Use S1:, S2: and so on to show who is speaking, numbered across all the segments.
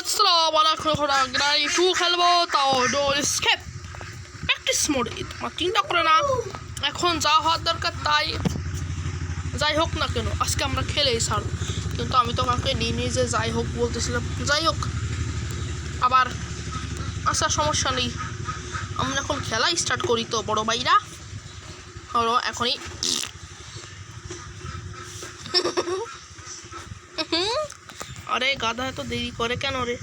S1: আসসালামু আলাইকুম গ্রাই টু খেলবো তাও ডোর স্কেপ প্র্যাকটিস মোডে। তোমার চিন্তা করে না, এখন যা হওয়ার দরকার তাই যাই হোক না কেন আজকে আমরা খেলেই ছাড়ব। কিন্তু আমি তো কাউকে নিয়ে যে যাই হোক বলতেছিলাম, যাই হোক আবার আচ্ছা সমস্যা নেই, আমরা এখন খেলা স্টার্ট করি। তো বড় ভাইরা হলো এখনই আরে গাধা এত দেরি করে কেন রে,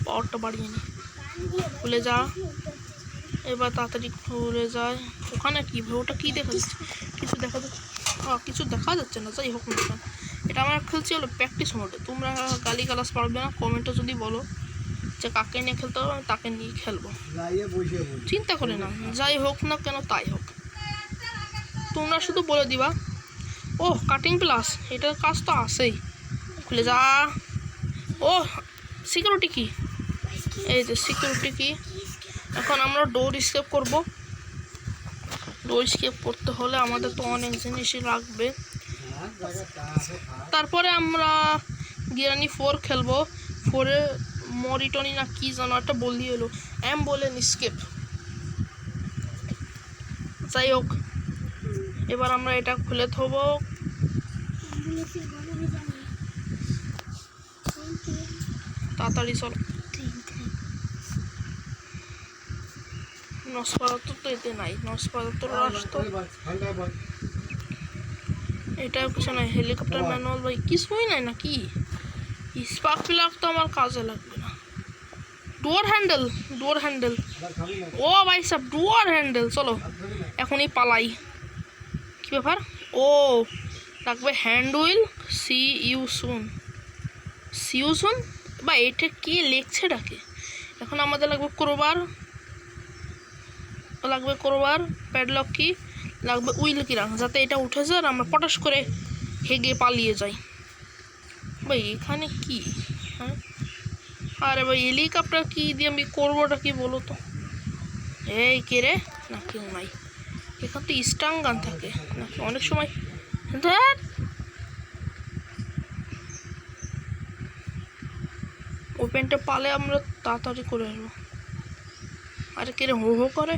S1: পাওয়ারটা বাড়িয়ে নি। খুলে যা এবার, তাড়াতাড়ি খুলে যায়। ওখানে কি ওটা কি দেখা যাচ্ছে? কিছু দেখা যাচ্ছে? কিছু দেখা যাচ্ছে না। যাই হোক না, এটা আমরা খেলছি হলো প্র্যাকটিস মোডে। তোমরা গালি গালাস পারবে না, কমেন্টে যদি বলো যে কাকে নিয়ে খেলতে হবে আমি তাকে নিয়ে খেলবো, চিন্তা করে না। যাই হোক না কেন তাই হোক, তোমরা শুধু বলে দিবা ও কাটিং প্লাস, এটার কাজ তো আছেই। খুলে যা। ও সিকিউরিটি কি, এই যে সিকিউরিটি কি। এখন আমরা ডোর স্কেপ করব। ডোর স্কেপ করতে হলে আমাদের তো অনেক জিনিসই লাগবে। তারপরে আমরা গিরানি 4 খেলবো। 4-এ মরিটনি না কি জানো একটা বললি হলো, এম বলেন স্কেপ। যাই হোক এবার আমরা এটা খুলে থবো। তাড়াতাড়ি চল। নসপাদাত্তর তো এতে নাই, নসপাদাত্তর আসতো। এটাও কিছু নাই, হেলিকপ্টার ম্যানুয়াল ভাই কিছুই নাই নাকি? স্পার্ক প্লাগ তো আমার কাজে লাগবে না। ডোর হ্যান্ডেল, ডোর হ্যান্ডেল, ও ভাই সব ডোর হ্যান্ডেল। চলো এখনই পালাই। কি ব্যাপার? ও লাগবে hand wheel, see you soon বা এটা কি লেখছে ডাকে। এখন আমাদের লাগবে ক্রোবার, লাগবে ক্রোবার, প্যাডলক কি লাগবে, উইল কিরাং, যাতে এটা উঠে যায় আর আমরা পটাশ করে হেগে পালিয়ে যাই। ভাই এখানে কি? হ্যাঁ আরে ভাই হেলিকপ্টার কি দিয়ে আমি করবোটা কি বলো তো? এই কে রে? না কেউ নাই। এখান তো স্টাং গান থাকে নাকি অনেক সময়? ওপেনটা পালে আমরা তাড়াতাড়ি করে আসবো। আরে কে রে হো হো করে?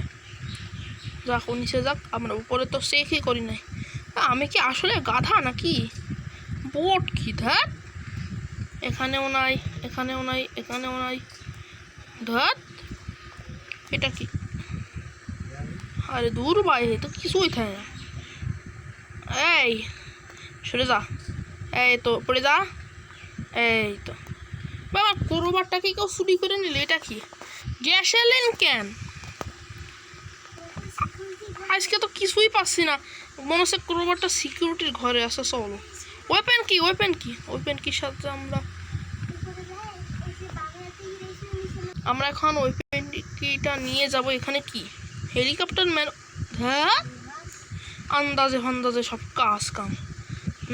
S1: যাক ও নিচে যাক, আমরা উপরে তো চেকই করি নাই। আমি কি আসলে গাধা নাকি? বোট কি ধ্যাত, এখানেও নাই, এখানেও নাই, এখানেও নাই। ধ্যাত এটা কি? আরে দূর ভাই তো কিছুই থাকে না। এই সরে যা, এই তো পড়ে যা। এই তো বাবা করোবারটাকে কেউ চুরি করে নিলে। এটা কি গ্যাস এলেন কেন? আজকে তো কিছুই পাচ্ছি না, মনে হচ্ছে ক্রোবারটা সিকিউরিটির ঘরে আছে। চলো ওয়েপেন কি, ওয়েপেন কি, ওয়েপেন কি সাথে আমরা এখন ওয়েপেন কিটা নিয়ে যাব। এখানে কি হেলিকপ্টার ম্যান? হ্যাঁ আন্দাজে ফান্দাজে সব কাজ কাম।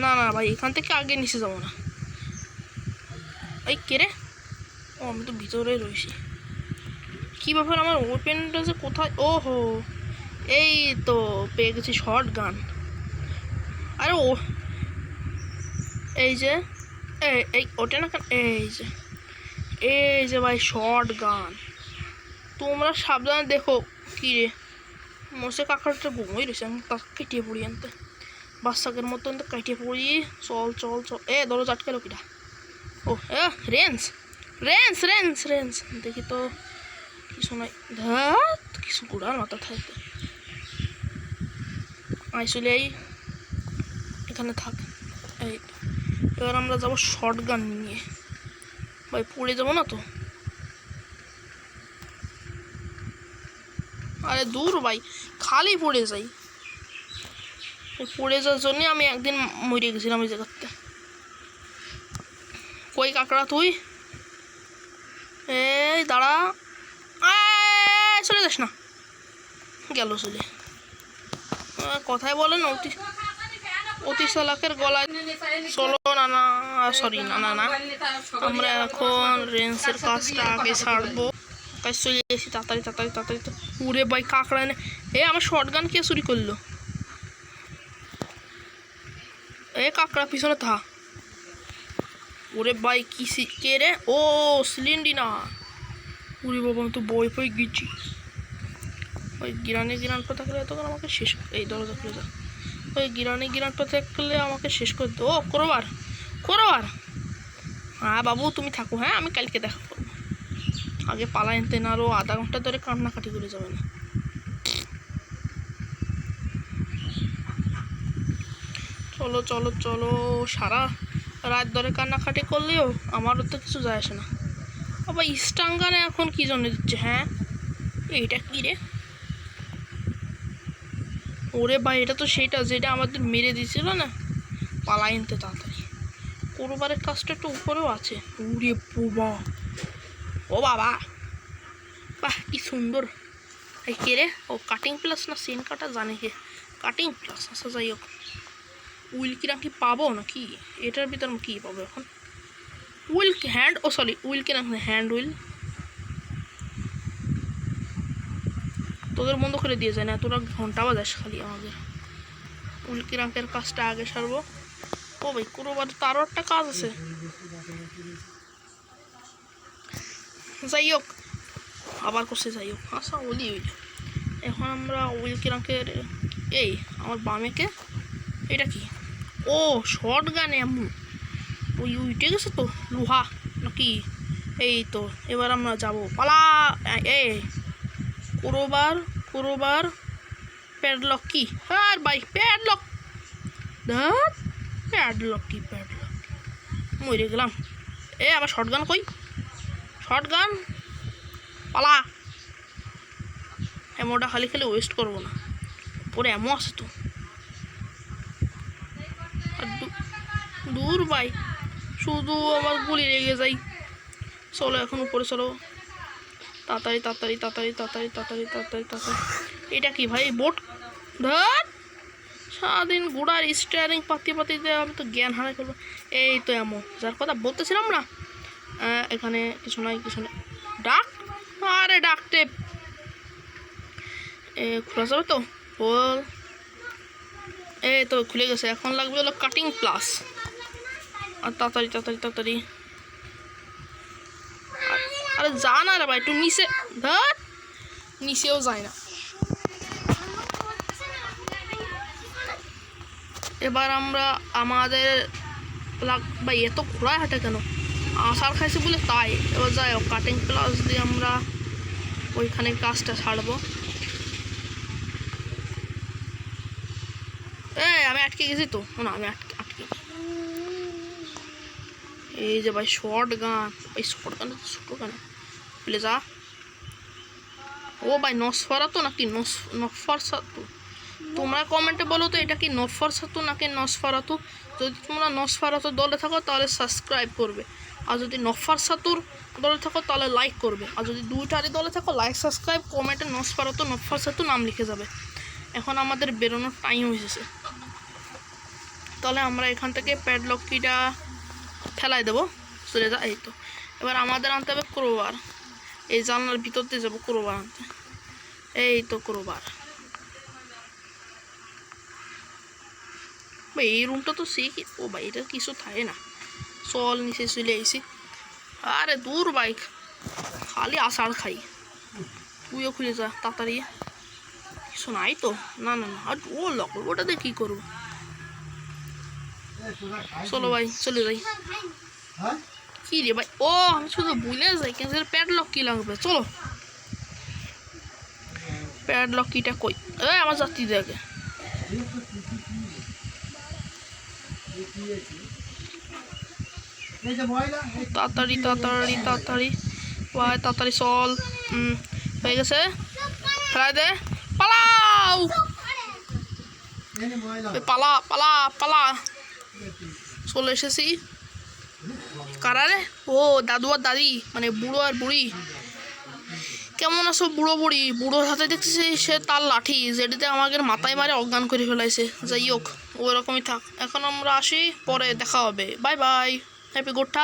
S1: না না ভাই এখান থেকে আগে নিচে যাবো না। এই কে রে? ও আমি তো ভিতরে রয়েছি। কি ব্যাপার আমার ওয়েপেনটা যে কোথায়? ও হো এই তো পেয়ে গেছি শর্ট গান। আরে ও এই যে এই ওটা না, এই যে ভাই শর্ট গান। তোমরা সাবধানে দেখো। কি রে মোসে কাকারটা ঘুমোই রয়েছে, আমি তাকে কেটিয়ে পড়ি আনতে বাচ্চাকের মতন তো কেটিয়ে পড়ি। চল চল চল। দরজা আটকে লোকিটা। ও রেঞ্জ রেঞ্জ রেঞ্জ রেঞ্জ দেখি তো কিছু নাই। ধাত কিছু গুড়ার মাথা থাকবে। আসলে এই এখানে থাক। এই এবার আমরা যাবো শর্ট গান নিয়ে। ভাই পড়ে যাবো না তো? আরে দূর ভাই খালি পড়ে যাই। পড়ে যাওয়ার জন্যে আমি একদিন মরে গেছিলাম এই জায়গাতে। কই কাকড়া তুই? এই দাঁড়া, চলে যাস না। গেল চলে। কথায় বলেন অতি চালাকের গলায়। চলো না না সরি না না না, আমরা এখন রেঞ্জের কাজটা আগে ছাড়বো। কাজ চলে এসেছি, তাড়াতাড়ি তাড়াতাড়ি তাড়াতাড়ি। তো উড়ে ভাই কাকড়া এনে আমার শর্ট গান কে চুরি করলো? কাকড়া পিছনে থা। ওরে ভাই কি কে রে? ও সিলিন্ডিনা। ওরে বাবা আমি তো বই ফই গেছি। ওই গিরান পা থাকলে তখন আমাকে শেষ, এই দরজা খুলে যা। ওই গিরান পা থাকলে আমাকে শেষ করে দে। ও করোবার। হ্যাঁ বাবু তুমি থাকো, হ্যাঁ আমি কালকে দেখা করবো। আগে পালাইতে না, আরও আধা ঘন্টা ধরে কান্নাকাটি করে যাবে না। চলো চলো চলো, সারা রাত ধরে কান্নাকাটি করলেও আমারও তো কিছু যায় আসে না। আবার স্টাঙ্গানে এখন কি জন্য দিচ্ছে? হ্যাঁ এইটা কি রে? ওরে ভাই এটা তো সেটা যেটা আমাদের মেরে দিয়েছিল না। পালাই আনতে তাড়াতাড়ি। কোরবারের কাজটা একটু উপরেও আছে। ওরে বাবা, ও বাবা, বাহ কি সুন্দর। এই কে রে? ও কাটিং প্লাস না সেন কাটা জানে কে? Cutting plus. আচ্ছা যাই হোক, উইল কিরাম কি পাবো নাকি? এটার ভিতর কি পাবো এখন? উইল হ্যান্ড, ও সরি উইল কিরাম, হ্যান্ড উইল। তোদের বন্ধ করে দিয়ে যায় না, তোরা ঘন্টা বাজাস খালি আমাদের। উইল কিরাঙ্কের কাজটা আগে সারবো। ও ভাই কোরবার তারও একটা কাজ আছে। যাই হোক, আবার করছে যাই হোক। আচ্ছা ওলি উইল, এখন আমরা উইল কিরাঙ্কের এই আমার বামেকে এটা কি? ও শর্ট গান এমন। ওই উইটে গেছে তো লোহা নাকি? এই তো এবার আমরা যাব পালা। এ কোরবার প্যাডলক কি? আর ভাই প্যাডলক, প্যাডলক কি? মরে গেলাম। এ আমার শর্ট গান কই? শর্ট গান পালা। এমনটা খালি খালি ওয়েস্ট করবো না, পরে এমন আছে তো। দূর ভাই, শুধু আমার গুলি লেগে যাই। চলো এখন উপরে চলো, তাড়াতাড়ি তাড়াতাড়ি তাড়াতাড়ি তাড়াতাড়ি তাড়াতাড়ি তাড়াতাড়ি তাড়াতাড়ি। এটা কি ভাই? বোট? ধর সারাদিন ঘোড়ার স্টিয়ারিং পাতিতে আমি তো জ্ঞান হারাই ফেলবো। এই তো এমন যার কথা বলতেছিলাম না, এখানে কিছু নাই ডাক। আরে ডাক টেপ খোলা যাবে তো? বল। এই তো খুলে গেছে। এখন লাগবে হলো কাটিং প্লাস। আর তাড়াতাড়ি তাড়াতাড়ি তাড়াতাড়ি। আরে যা না রে ভাই, একটু নিচে ধর। নিচেও যায় না। এবার আমরা আমাদের ভাই এত ঘোড়ায় হাঁটে কেন? আষাঢ় খাইছে বলে তাই। এবার যাই হোক, কাটিং প্লাস দিয়ে আমরা ওইখানে কাজটা ছাড়বো। আমি আটকে গেছি তো না, আমি আটকে। এই যে ভাই শর্ট গান, ভাই শর্ট গান ছোটো গান খুলে যা। ও ভাই নসফারাতু নাকি নফারসাতু? তোমরা কমেন্টে বলো তো এটা কি নফারসাতু নাকি নসফারাতু। যদি তোমরা নসফারাতুর দলে থাকো তাহলে সাবস্ক্রাইব করবে, আর যদি নফারসাতুর দলে থাকো তাহলে লাইক করবে, আর যদি দুইটারই দলে থাকো লাইক সাবস্ক্রাইব কমেন্টে নফারসাতু নাম লিখে যাবে। এখন আমাদের বেরোনোর টাইম হয়েছে, তাহলে আমরা এখান থেকে প্যাডলক কিটা ফেলাই দেবো, চলে যা। এই তো এবার আমাদের আনতে হবে ক্রোবার। এই জানলার ভিতর দিয়ে যাবো ক্রোবার আনতে। এই তো ক্রোবার। ভাই এই রুমটা তো সে কি? ও ভাই এটা কিছু থাকে না। চল নিচে চলে আইসি। আরে দূর বাইক, খালি আষাঢ় খাই। তুইও খুলে যা তাড়াতাড়ি। কিছু নাই তো? না না না, আর ও লক ওটা দিয়ে কী করবো? চলো ভাই চলে যাই। কি রে ভাই? ও আমি শুধু ভুলে যাই কেন, প্যাডলক কি লাগবে? চলো প্যাডলক কিটা কই? আমার যাত্রী দেখে তাড়াতাড়ি তাড়াতাড়ি তাড়াতাড়ি ভাই তাড়াতাড়ি চল। হয়ে গেছে, ফেলাই দে। পালাও, পালা পালা পালা। চলে এসেছি। কারারে? ও দাদু আর দাদি, মানে বুড়ো আর বুড়ি। কেমন আছো বুড়ো বুড়ি? বুড়োর হাতে দেখতেছি সে তার লাঠি, যেটিতে আমাকে মাথায় মারে অজ্ঞান করে ফেলাইছে। যাই হোক ওই রকমই থাক, এখন আমরা আসি, পরে দেখা হবে। Bye bye, happy good time.